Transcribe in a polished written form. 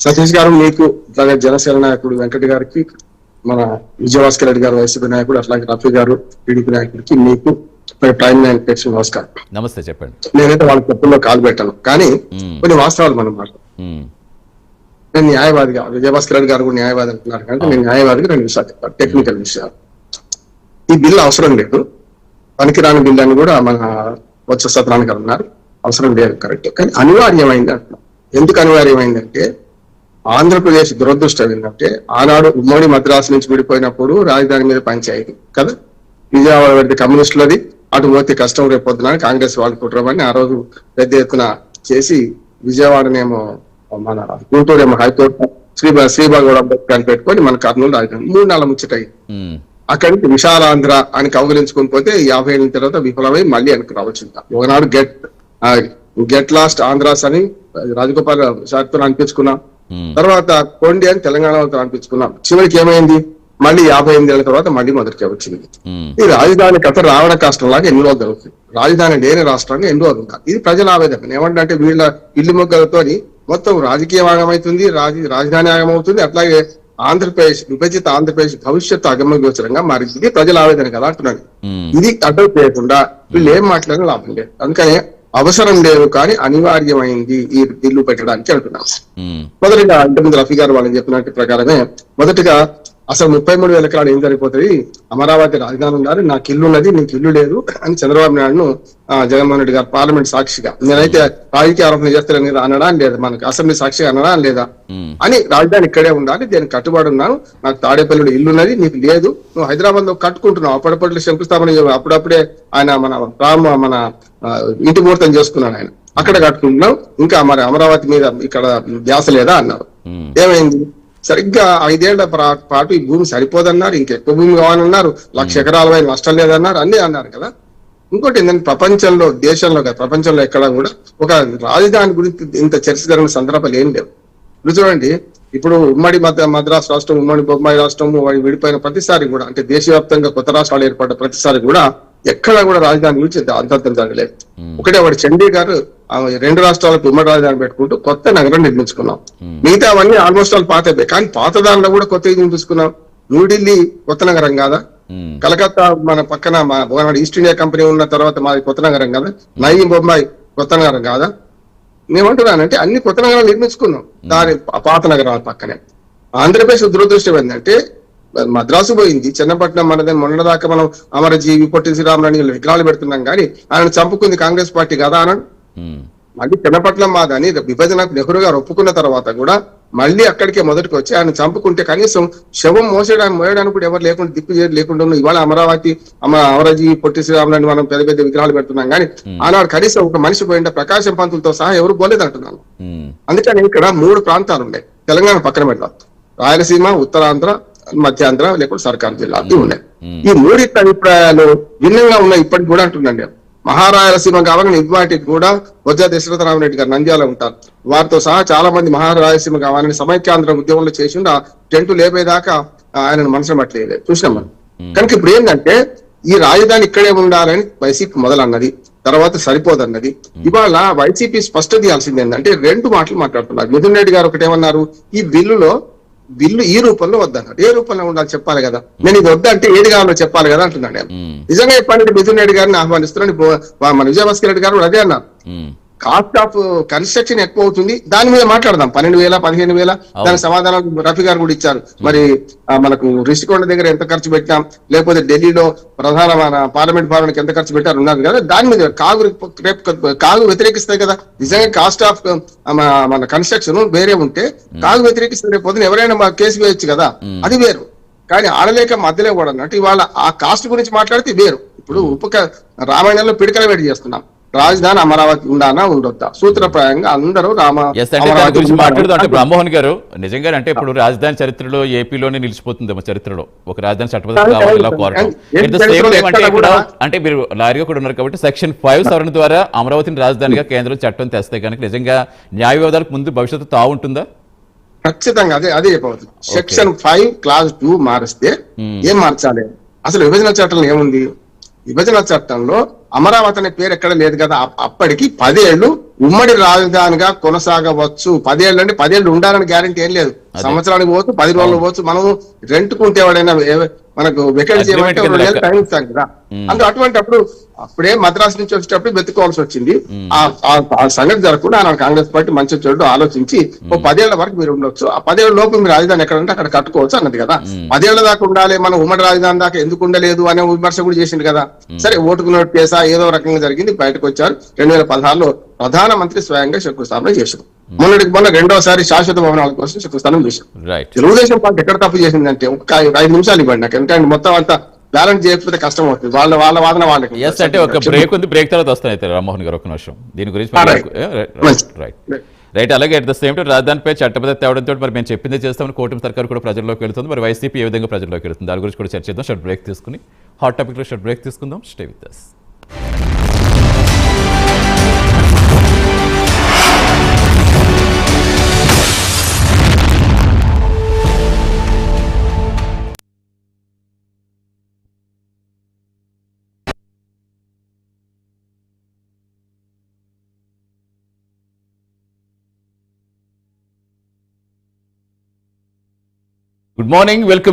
సతీష్ గారు, మీకు అలాగే జనసేన నాయకుడు వెంకట గారికి, మన విజయభాస్కర్ రెడ్డి గారు వైసీపీ నాయకుడు, అట్లాగే రఫీ గారు టీడీపీ నాయకుడికి, మీకు ప్రైమ్ నైన్ పేరు నమస్కారం. నమస్తే, చెప్పండి. నేనైతే వాళ్ళ తప్పుల్లో కాలు పెట్టాను, కానీ కొన్ని వాస్తవాలు మనం మాట. నేను న్యాయవాదిగా, విజయభాస్కర్ రెడ్డి గారు కూడా న్యాయవాది అంటున్నారు, కానీ నేను న్యాయవాదిగా 2 విషయాలు చెప్పాను, టెక్నికల్ విషయాలు. ఈ బిల్లు అవసరం లేదు, పనికిరాని బిల్లు అని కూడా మన బొత్స సత్యనారాయణ గారు ఉన్నారు. అవసరం లేదు, కరెక్ట్, కానీ అనివార్యమైంది అంటున్నాం. ఎందుకు అనివార్యమైందంటే, ఆంధ్రప్రదేశ్ దురదృష్టం ఏంటంటే, ఆనాడు ఉమ్మడి మద్రాసు నుంచి విడిపోయినప్పుడు రాజధాని మీద పంచాయతీ కదా, విజయవాడ పెడితే కమ్యూనిస్టులది, అటు పోతే కష్టం రేపు పొద్దున కాంగ్రెస్ వాళ్ళు కుట్రమని ఆ రోజు పెద్ద ఎత్తున చేసి విజయవాడనేమో మన గుంటూరేమో హైకోర్టు శ్రీబాగోడ అంబేద్కర్ పెట్టుకొని మన కర్నూలు రాజధాని 3 నెలల ముచ్చటాయి. అక్కడి నుంచి విశాలాంధ్ర అని కౌగిలించుకొని పోతే 50 ఏళ్ళ తర్వాత విఫలమై మళ్ళీ వెనక్కి రావచ్చు. ఒకనాడు గెట్ లాస్ట్ ఆంధ్రాస్ అని రాజగోపాల్ సార్తో అనిపించుకున్నాం, తర్వాత కొండి అని తెలంగాణతో అనిపించుకున్నాం. చివరికి ఏమైంది, మళ్ళీ 58 ఏళ్ల తర్వాత మళ్ళీ మొదటికే వచ్చింది. ఈ రాజధాని కథ రావడం కష్టం లాగా ఎన్ని రోజులు జరుగుతుంది, రాజధాని లేని రాష్ట్రాన్ని ఎన్ని రోజులు ఉంటారు. ఇది ప్రజల ఆవేదన. ఏమంటే వీళ్ళ ఇల్లు మొగ్గలతో మొత్తం రాజకీయ ఆగమవుతుంది, రాజధాని ఆగమవుతుంది, అట్లాగే ఆంధ్రప్రదేశ్ విభజిత ఆంధ్రప్రదేశ్ భవిష్యత్తు అగమగోచరంగా మారింది. ఇది ప్రజల ఆవేదన కదా అంటున్నాను. ఇది అడ్డం చేయకుండా వీళ్ళు ఏం మాట్లాడినా లాభం లేదు. అందుకనే అవసరం లేదు కానీ అనివార్యమైంది ఈ బిల్లు పెట్టడానికి అంటున్నాం. మొదటిగా ఇంతకుముందు రఫీ గారు వాళ్ళని చెప్పినట్టు ప్రకారమే, మొదటిగా అసలు 33,000 ఎకరాలు ఏం జరిగిపోతుంది, అమరావతి రాజధాని ఉన్నారు, నాకు ఇల్లు ఉన్నది, నీకు ఇల్లు లేదు అని చంద్రబాబు నాయుడును జగన్మోహన్ రెడ్డి గారు పార్లమెంట్ సాక్షిగా, నేనైతే రాజకీయ ఆరోపణ చేస్తానని అనడా లేదా, మనకు అసెంబ్లీ సాక్షిగా అనడా లేదా అని, రాజధాని ఇక్కడే ఉండాలి, దీనికి కట్టుబడి ఉన్నాను, నాకు తాడేపల్లిలో ఇల్లు ఉన్నది, నీకు లేదు, నువ్వు హైదరాబాద్ లో కట్టుకుంటున్నావు, అప్పుడప్పుడు శంకుస్థాపన అప్పుడప్పుడే ఆయన మన ఇంటి ముహూర్తం చేసుకున్నాను, ఆయన అక్కడ కట్టుకుంటున్నావు, ఇంకా మరి అమరావతి మీద ఇక్కడ ధ్యాస లేదా అన్నారు. ఏమైంది, సరిగ్గా 5 ఏళ్ల పాటు ఈ భూమి సరిపోదన్నారు, ఇంకెక్కువ భూమి కావాలన్నారు, 1,00,000 ఎకరాల నష్టం లేదన్నారు, అన్నీ అన్నారు కదా. ఇంకోటి ఏంటంటే, ప్రపంచంలో దేశంలో కదా, ప్రపంచంలో ఎక్కడ కూడా ఒక రాజధాని గురించి ఇంత చర్చ జరిగిన సందర్భాలు ఏం లేవు. చూడండి, ఇప్పుడు ఉమ్మడి మద్రాసు రాష్ట్రం, ఉమ్మడి బొమ్మాయి రాష్ట్రం విడిపోయిన ప్రతిసారి కూడా, అంటే దేశవ్యాప్తంగా కొత్త రాష్ట్రాలు ఏర్పడ్డ ప్రతిసారి కూడా ఎక్కడ కూడా రాజధాని గురించి అంతర్థం జరగలేదు. ఒకటే వాడు చండీగఢ్ 2 రాష్ట్రాలకు ఉమ్మడి రాజధాని పెట్టుకుంటూ కొత్త నగరం నిర్మించుకున్నాం. మిగతా అవన్నీ ఆల్మోస్ట్ ఆల్ పాతవే, కానీ పాత దానిలో కూడా కొత్త నిర్మించుకున్నాం. న్యూఢిల్లీ కొత్త నగరం కాదా, కలకత్తా మన పక్కన ఈస్ట్ ఇండియా కంపెనీ ఉన్న తర్వాత మాది కొత్త నగరం కదా, నయీ బొంబాయి కొత్త నగరం కాదా. నేమంటున్నానంటే అన్ని కొత్త నగరాలు నిర్మించుకున్నాం దాని పాత నగరాల పక్కనే. ఆంధ్రప్రదేశ్ దురదృష్టం ఏంటంటే, మద్రాసు పోయింది, చెన్నపట్నం మనదే, మొన్నదాకా మనం అమరజీవి, పొట్టి శ్రీరామరాణి విగ్రహాలు పెడుతున్నాం, కానీ ఆయన చంపుకుంది కాంగ్రెస్ పార్టీ కదా అన్నాడు. మళ్ళీ చెన్నపట్నం మాదని విభజనకు నెహ్రూ గారు ఒప్పుకున్న తర్వాత కూడా మళ్ళీ అక్కడికే మొదటికి వచ్చి ఆయన చంపుకుంటే కనీసం శవం మోయడానికి కూడా ఎవరు లేకుండా దిక్కు లేకుండా ఇవాళ అమరావతి అమరజీవి, పొట్టి శ్రీరామరాణి మనం పెద్ద పెద్ద విగ్రహాలు పెడుతున్నాం, కానీ ఆనాడు కనీసం ఒక మనిషి పోయింటే ప్రకాశం పంతులతో సహా ఎవరు పోలేదు అంటున్నాను. అందుకని ఇక్కడ 3 ప్రాంతాలు ఉన్నాయి, తెలంగాణ పక్కన పెట్టాలి, రాయలసీమ, ఉత్తరాంధ్ర, మధ్యాంధ్ర, లేకపోతే సర్కారు జిల్లాలు ఉన్నాయి. ఈ 3 అభిప్రాయాలు భిన్నంగా ఉన్నాయి ఇప్పటికి కూడా అంటున్నాను. మహారాయలసీమ కావాలని ఇవాటికి కూడా బొజ్జ దశరథ రామరెడ్డి గారు నంద్యాల ఉంటారు, వారితో సహా చాలా మంది మహారాయలసీమ కావాలని సమైక్యాంధ్ర ఉద్యమంలో చేసిండు, ఆ టెంటు లేపేదాకా ఆయన మనసును పట్టలేదు, చూసినాం మనం. కనుక ఇప్పుడు ఏంటంటే, ఈ రాజధాని ఇక్కడే ఉండాలని వైసీపీ మొదలన్నది, తర్వాత సరిపోదన్నది. ఇవాళ వైసీపీ స్పష్టత ఇవ్వాల్సింది ఏంటంటే, 2 మాటలు మాట్లాడుతున్నారు. మిథున్ రెడ్డి గారు ఒకటేమన్నారు, ఈ బిల్లు ఈ రూపంలో వద్దన్నారు, ఏ రూపంలో ఉండాలి చెప్పాలి కదా, నేను ఇది వద్దంటే ఏది కావాలో చెప్పాలి కదా అంటున్నాను. నిజంగా చెప్పాలంటే మిథున్ రెడ్డి గారిని ఆహ్వానిస్తున్నాను, మన విజయభాస్కర్ రెడ్డి గారు అదే అన్నారు, కాస్ట్ ఆఫ్ కన్స్ట్రక్షన్ ఎక్కువ అవుతుంది, దాని మీద మాట్లాడదాం. 12,000 15,000 దానికి సమాధానం రఫీ గారు కూడా ఇచ్చారు. మరి మనకు రిషికొండ దగ్గర ఎంత ఖర్చు పెట్టాం, లేకపోతే ఢిల్లీలో మన పార్లమెంట్ భవనానికి ఎంత ఖర్చు పెట్టారు ఉన్నారు కదా, దాని మీద కాగు వ్యతిరేకిస్తాయి కదా. నిజంగా కాస్ట్ ఆఫ్ మన కన్స్ట్రక్షన్ వేరే ఉంటే కాగు వ్యతిరేకిస్తే రేపు పొద్దున ఎవరైనా కేసు వేయచ్చు కదా, అది వేరు. కానీ ఆడలేక మధ్యలో కూడా అన్నట్టు ఇవాళ ఆ కాస్ట్ గురించి మాట్లాడితే వేరు. ఇప్పుడు రామాయణంలో పిడకల వేడి చేస్తున్నాం, రాజధాని అమరావతి ఉండానా ఉండొద్దా, సూత్రప్రాయంగా అందరూ అంటే బ్రహ్మోహన్ గారు నిజంగా అంటే ఇప్పుడు రాజధాని చరిత్రలో ఏపీలోనే నిలిచిపోతుందేమో, చరిత్రలో ఒక రాజధాని చట్టబద్ధత అంటే మీరు లారీగా కూడా ఉన్నారు కాబట్టి సెక్షన్ 5 సవరణ ద్వారా అమరావతిని రాజధానిగా కేంద్రం చట్టం తెస్తే కనుక నిజంగా న్యాయ వివాదాలకు ముందు భవిష్యత్తు తావుంటుందా? ఖచ్చితంగా అదే చెప్పవచ్చు. సెక్షన్ 5 క్లాజ్ 2 మారిస్తే ఏం మార్చాలి, అసలు విభజన చట్టంలో ఏముంది, విభజన చట్టంలో అమరావతి అనే పేరు ఎక్కడ లేదు కదా. అప్పటికి 10 ఏళ్లు ఉమ్మడి రాజధానిగా కొనసాగవచ్చు. 10 ఏళ్ళు అంటే 10 ఏళ్ళు ఉండాలని గ్యారెంటీ ఏం లేదు. సంవత్సరానికి పోవచ్చు, 10 రోజులు పోవచ్చు. మనం రెంట్కుంటే ఎవడైనా మనకు వెకెట్ చేయమంటే 2 నెలలు టైం ఇస్తాం కదా. అటువంటి అప్పుడే మద్రాసు నుంచి వచ్చేటప్పుడు వెతుక్కోవాల్సి వచ్చింది. ఆ సంగతి జరగకుండా ఆయన కాంగ్రెస్ పార్టీ మంచి చెడు ఆలోచించి 10 ఏళ్ల వరకు మీరు ఉండొచ్చు, ఆ 10 ఏళ్ల లోపు మీరు రాజధాని ఎక్కడ ఉంటే అక్కడ కట్టుకోవచ్చు అన్నది కదా. 10 ఏళ్ల దాకా ఉండాలి, మనం ఉమ్మడి రాజధాని దాకా ఎందుకు ఉండలేదు అనే విమర్శ కూడా చేసింది కదా. సరే, ఓటుకు నోటు కేసా ఏదో రకంగా జరిగింది, బయటకు వచ్చారు. 2016లో ప్రధానమంత్రి స్వయంగా శంకుస్థాపన చేశారు. మొన్న రెండోసారి శాశ్వత భవనాల కోసం శంకుస్థాపన చేశారు. తెలుగుదేశం పార్టీ ఎక్కడ తప్పు చేసిందంటే, ఒక 5 నిమిషాలు ఇవ్వండి నాకు, ఎందుకంటే మొత్తం అంతా బ్యాలెన్స్ చేయకపోతే కష్టం అవుతుంది. వాళ్ళ వాదన వాళ్ళకి. అంటే ఒక బ్రేక్ ఉంది, బ్రేక్ తర్వాత వస్తాయి రామ్మోహన్ గారు ఒక నిమిషం దీని గురించి. రైట్. అలాగే అట్ ద సేమ్ టైం రాజధానిపై చట్టబద్ధత తేవడంతో మరి మేము చెప్పిందే చేస్తామని కూటమి సర్కార్ కూడా ప్రజల్లోకి వెళ్తుంది. మరి వైసీపీ ఏ విధంగా ప్రజల్లోకి వెళ్తుంది దాని గురించి కూడా చర్చిద్దాం. షార్ట్ బ్రేక్ తీసుకుని హాట్ టాపిక్ లో షార్ట్ బ్రేక్ తీసుకుందాం. Stay with us. Good morning, welcome.